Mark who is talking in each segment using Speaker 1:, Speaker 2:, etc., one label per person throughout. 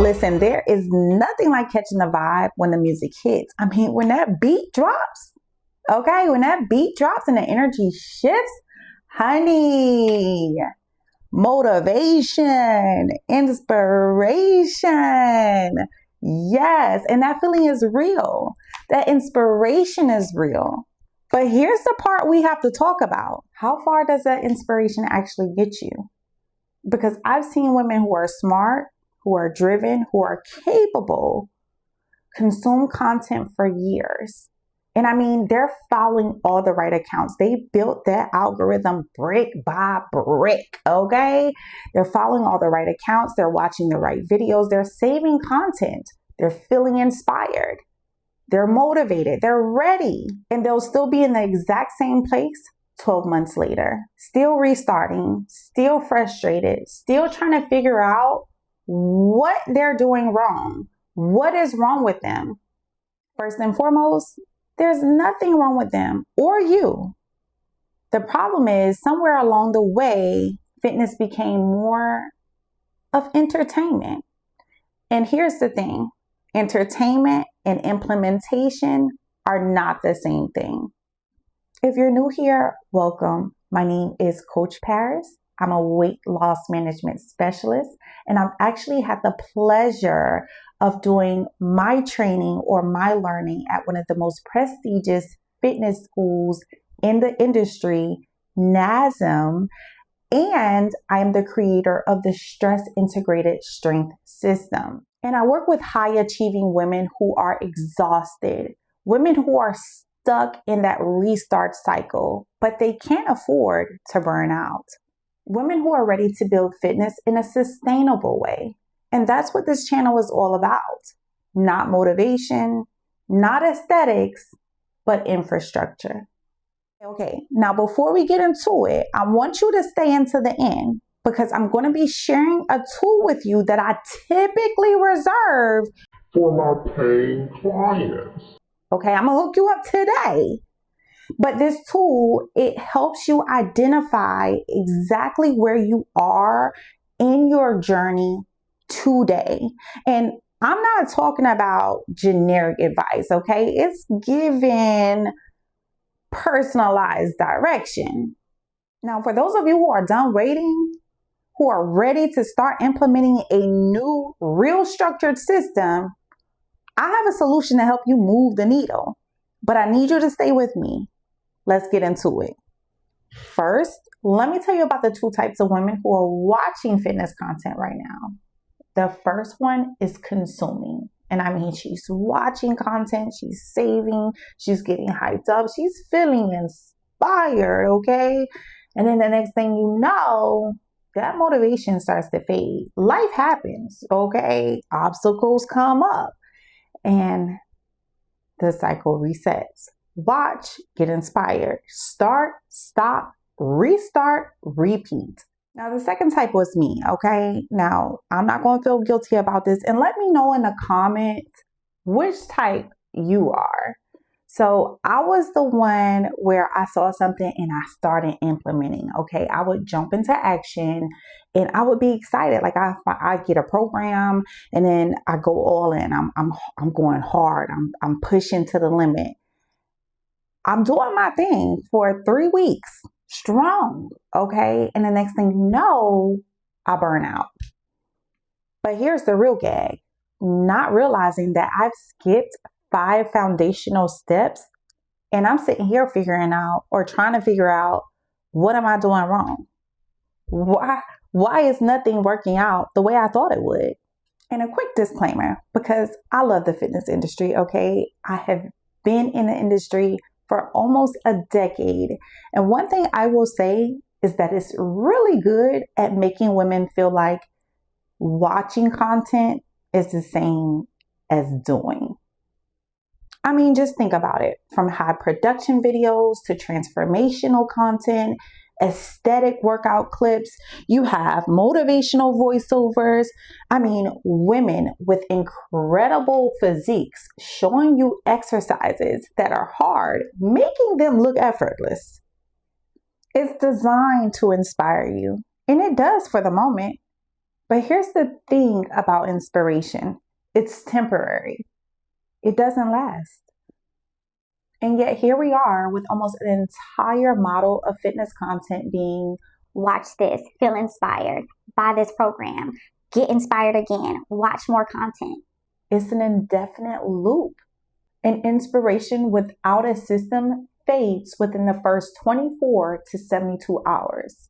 Speaker 1: Listen, there is nothing like catching the vibe when the music hits. I mean, when that beat drops, okay, when that beat drops and the energy shifts, honey, motivation, inspiration. Yes, and that feeling is real. That inspiration is real. But here's the part we have to talk about. How far does that inspiration actually get you? Because I've seen women who are smart, who are driven, who are capable, consume content for years. And I mean, they're following all the right accounts. They built that algorithm brick by brick, okay? They're following all the right accounts. They're watching the right videos. They're saving content. They're feeling inspired. They're motivated. They're ready. And they'll still be in the exact same place 12 months later, still restarting, still frustrated, still trying to figure out what they're doing wrong. What is wrong with them? First and foremost, there's nothing wrong with them or you. The problem is somewhere along the way, fitness became more of entertainment. And here's the thing, entertainment and implementation are not the same thing. If you're new here, welcome. My name is Coach Paris. I'm a weight loss management specialist, and I've actually had the pleasure of doing my training or my learning at one of the most prestigious fitness schools in the industry, NASM, and I'm the creator of the Stress Integrated Strength System. And I work with high achieving women who are exhausted, women who are stuck in that restart cycle, but they can't afford to burn out. Women who are ready to build fitness in a sustainable way. And that's what this channel is all about. Not motivation, not aesthetics, but infrastructure. Okay, now before we get into it, I want you to stay into the end because I'm going to be sharing a tool with you that I typically reserve
Speaker 2: for my paying clients.
Speaker 1: Okay, I'm going to hook you up today. But this tool, it helps you identify exactly where you are in your journey today. And I'm not talking about generic advice, okay? It's giving personalized direction. Now, for those of you who are done waiting, who are ready to start implementing a new, real structured system, I have a solution to help you move the needle. But I need you to stay with me. Let's get into it. First, let me tell you about the two types of women who are watching fitness content right now. The first one is consuming. And I mean, she's watching content, she's saving, she's getting hyped up, she's feeling inspired, okay? And then the next thing you know, that motivation starts to fade. Life happens, okay? Obstacles come up and the cycle resets. Watch, get inspired, start, stop, restart, repeat. Now, the second type was me, okay? Now, I'm not going to feel guilty about this. And let me know in the comments which type you are. So I was the one where I saw something and I started implementing, okay? I would jump into action and I would be excited. Like I get a program and then I go all in. I'm going hard. I'm pushing to the limit. I'm doing my thing for 3 weeks strong, okay? And the next thing you know, I burn out. But here's the real gag. Not realizing that I've skipped 5 foundational steps and I'm sitting here figuring out or trying to figure out, what am I doing wrong? Why is nothing working out the way I thought it would? And a quick disclaimer, because I love the fitness industry, okay? I have been in the industry for almost a decade. And one thing I will say is that it's really good at making women feel like watching content is the same as doing. I mean, just think about it. From high production videos to transformational content, aesthetic workout clips, you have motivational voiceovers. I mean, women with incredible physiques showing you exercises that are hard, making them look effortless. It's designed to inspire you, and it does for the moment. But here's the thing about inspiration. It's temporary. It doesn't last. And yet here we are with almost an entire model of fitness content being
Speaker 3: watch this, feel inspired, buy this program, get inspired again, watch more content.
Speaker 1: It's an indefinite loop. And inspiration without a system fades within the first 24 to 72 hours.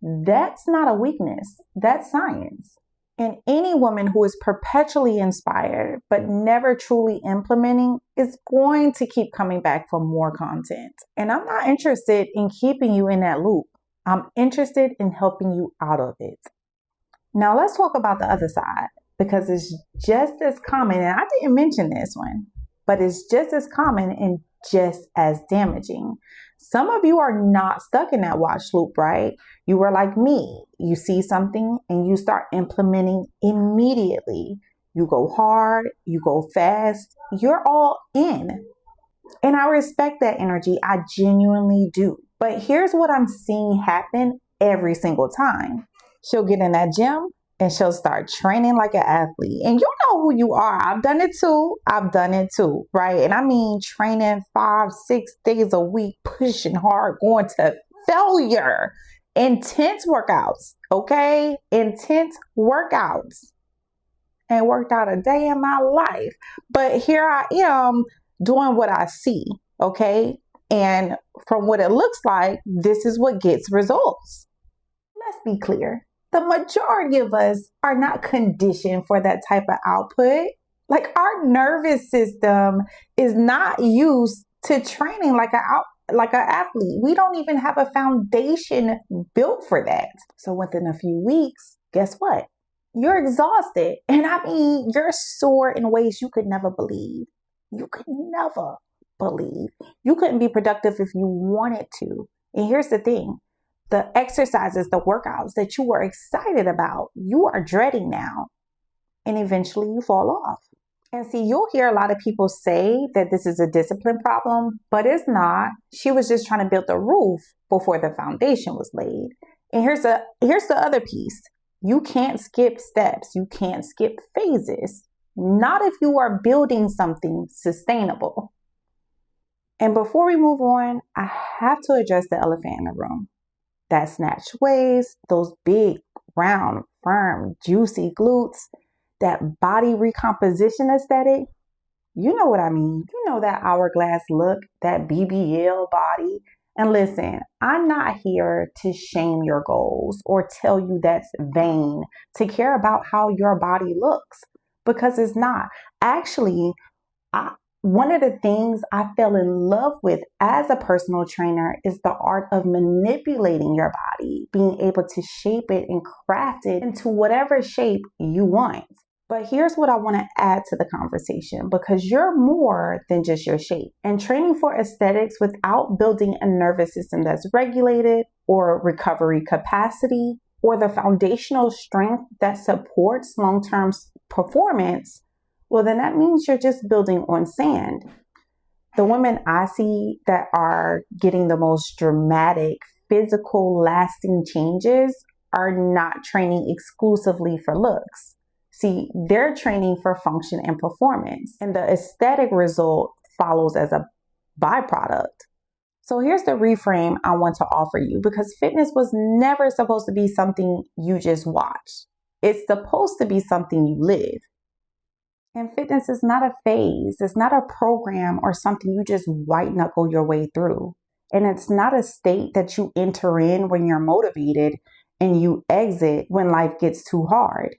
Speaker 1: That's not a weakness, that's science. And any woman who is perpetually inspired but never truly implementing is going to keep coming back for more content. And I'm not interested in keeping you in that loop. I'm interested in helping you out of it. Now let's talk about the other side, because it's just as common, and I didn't mention this one, but it's just as common and just as damaging. Some of you are not stuck in that watch loop, right? You were like me. You see something and you start implementing immediately. You go hard, you go fast, you're all in. And I respect that energy. I genuinely do. But here's what I'm seeing happen every single time. She'll get in that gym and she'll start training like an athlete. And you know who you are. I've done it too, right? And I mean training 5-6 days a week, pushing hard, going to failure. Intense workouts, okay? Intense workouts. Ain't worked out a day in my life. But here I am doing what I see, okay? And from what it looks like, this is what gets results. Let's be clear. The majority of us are not conditioned for that type of output. Like, our nervous system is not used to training like an athlete. We don't even have a foundation built for that. So within a few weeks, guess what? You're exhausted. And I mean, you're sore in ways you could never believe. You could never believe. You couldn't be productive if you wanted to. And here's the thing. The exercises, the workouts that you were excited about, you are dreading now. And eventually you fall off. And see, you'll hear a lot of people say that this is a discipline problem, but it's not. She was just trying to build the roof before the foundation was laid. And here's the other piece. You can't skip steps. You can't skip phases. Not if you are building something sustainable. And before we move on, I have to address the elephant in the room. That snatched waist, those big, round, firm, juicy glutes, that body recomposition aesthetic. You know what I mean. You know that hourglass look, that BBL body. And listen, I'm not here to shame your goals or tell you that's vain to care about how your body looks, because it's not. Actually, one of the things I fell in love with as a personal trainer is the art of manipulating your body, being able to shape it and craft it into whatever shape you want. But here's what I want to add to the conversation, because you're more than just your shape. And training for aesthetics without building a nervous system that's regulated, or recovery capacity, or the foundational strength that supports long-term performance, well, then that means you're just building on sand. The women I see that are getting the most dramatic, physical, lasting changes are not training exclusively for looks. See, they're training for function and performance, and the aesthetic result follows as a byproduct. So here's the reframe I want to offer you, because fitness was never supposed to be something you just watch. It's supposed to be something you live. And fitness is not a phase. It's not a program or something you just white knuckle your way through. And it's not a state that you enter in when you're motivated and you exit when life gets too hard.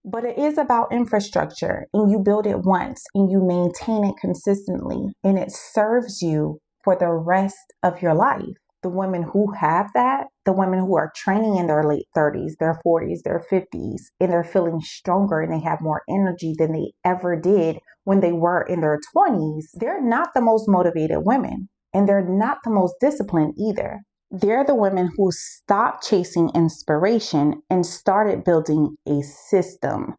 Speaker 1: But it is about infrastructure, and you build it once and you maintain it consistently, and it serves you for the rest of your life. The women who have that, the women who are training in their late 30s, their 40s, their 50s, and they're feeling stronger and they have more energy than they ever did when they were in their 20s, they're not the most motivated women, and they're not the most disciplined either. They're the women who stopped chasing inspiration and started building a system.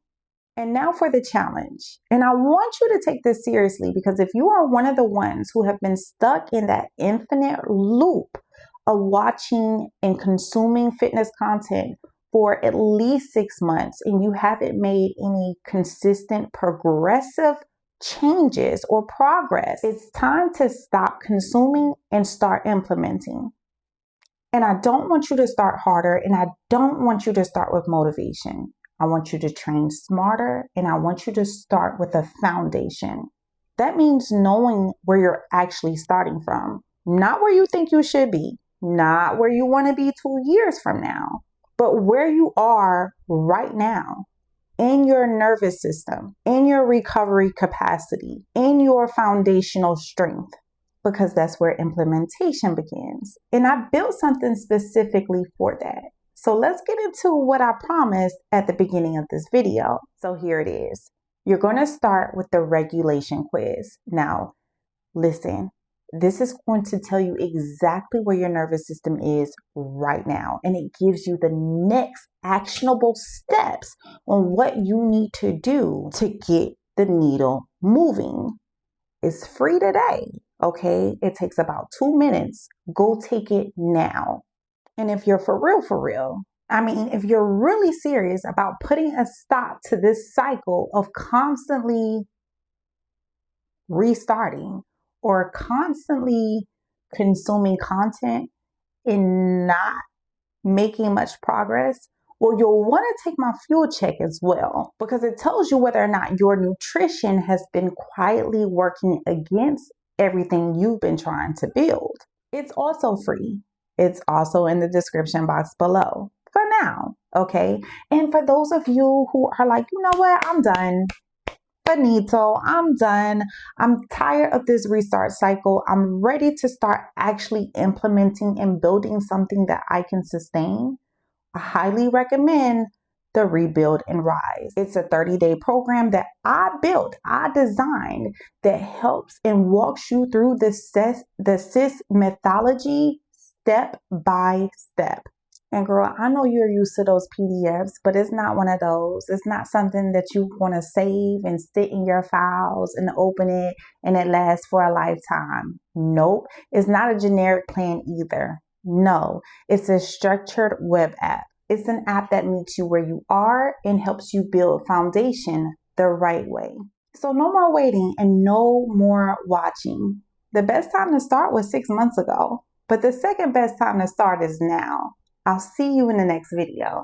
Speaker 1: And now for the challenge. And I want you to take this seriously, because if you are one of the ones who have been stuck in that infinite loop of watching and consuming fitness content for at least 6 months and you haven't made any consistent progressive changes or progress, it's time to stop consuming and start implementing. And I don't want you to start harder, and I don't want you to start with motivation. I want you to train smarter, and I want you to start with a foundation. That means knowing where you're actually starting from, not where you think you should be, not where you want to be 2 years from now, but where you are right now in your nervous system, in your recovery capacity, in your foundational strength, because that's where implementation begins. And I built something specifically for that. So let's get into what I promised at the beginning of this video. So here it is. You're going to start with the regulation quiz. Now, listen, this is going to tell you exactly where your nervous system is right now. And it gives you the next actionable steps on what you need to do to get the needle moving. It's free today, okay? It takes about 2 minutes. Go take it now. And if you're for real, if you're really serious about putting a stop to this cycle of constantly restarting or constantly consuming content and not making much progress, well, you'll want to take my fuel check as well, because it tells you whether or not your nutrition has been quietly working against everything you've been trying to build. It's also free. It's also in the description box below for now, okay? And for those of you who are like, you know what, I'm done. Finito, I'm done. I'm tired of this restart cycle. I'm ready to start actually implementing and building something that I can sustain. I highly recommend the Rebuild and Rise. It's a 30-day program that I built, I designed, that helps and walks you through the CIS methodology step by step. And girl, I know you're used to those PDFs, but it's not one of those. It's not something that you want to save and sit in your files and open it and it lasts for a lifetime. Nope. It's not a generic plan either. No, it's a structured web app. It's an app that meets you where you are and helps you build foundation the right way. So no more waiting and no more watching. The best time to start was 6 months ago, but the second best time to start is now. I'll see you in the next video.